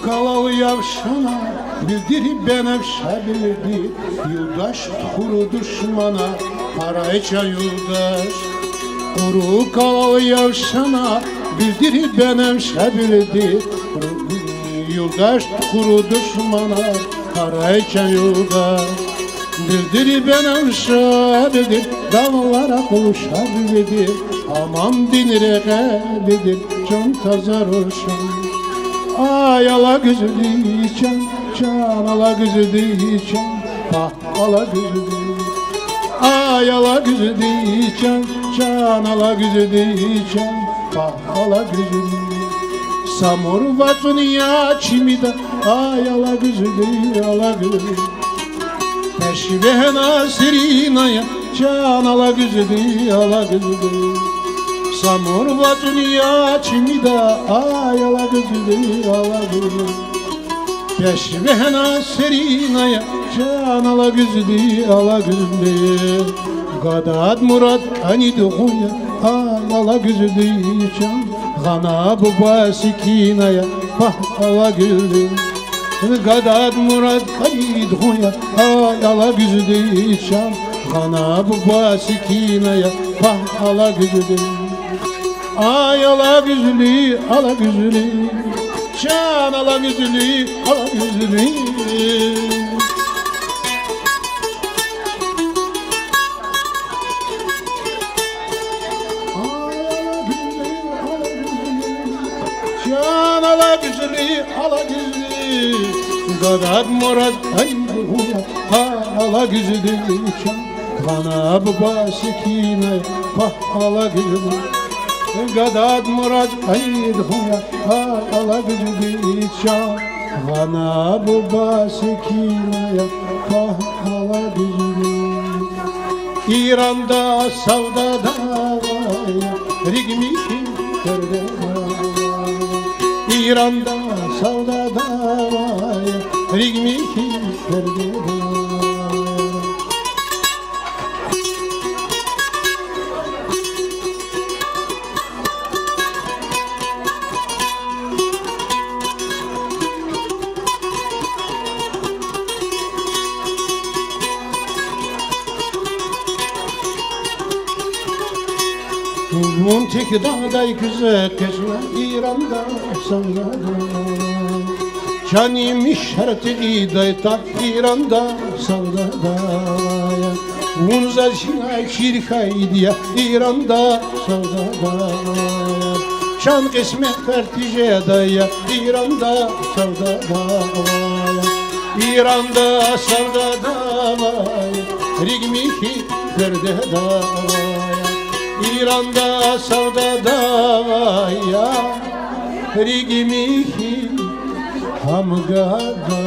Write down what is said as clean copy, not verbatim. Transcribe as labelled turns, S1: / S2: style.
S1: kalalı yavşana bildirip benefşe bildi. Yoldaş kuru düşmana parayça yoldaş. Kuru kalalı yavşana bildirip benefşe bildi. Yoldaş kuru düşmana parayça yoldaş. Bildirip benefşe bildi. Dağlara kuşabildi. Aman dinire bilir can tazar olsun. Ay ala güzeli can ala güzeli bak ala güzeli. Ay ala güzeli can ala güzeli bak ala güzeli. Samur vatuniya çimida ay ala güzeli. Peşve nasirinaya can ala güzeli. Samur vatuniya çimida ay ala güzeli. Peşve nasirinaya can ala güzeli. Gadat Murat kanidi huya ay ala güzeli can. Gana baba sikinaya bah ala güzeli. Gadat Murat kanidi huya ay ala güzeli can. Gana baba sikinaya bah ala güzeli. Ay ala güzeli, can ala güzeli. Can ala güzeli. Gadat Murat haydi huya, ala güzeli can. Bana baba sikine, ala güzeli. Gadat Murat haydi huya, ala güzeli can. Bana baba sikine, ala güzeli. İran'da savdada rigmişi kerde. İran'da savdada rigmişi kerde. Muntik dağday güzel keşme İran'da savdada. Canim şerti dayta İran'da savdada. Unza şina şirkaydiya İran'da savdada. Şan kısmet fertije daya İran'da savdada. İran'da savdada. Rigmişi kerdeda. İran'da savdada ya rigmişi hamgada.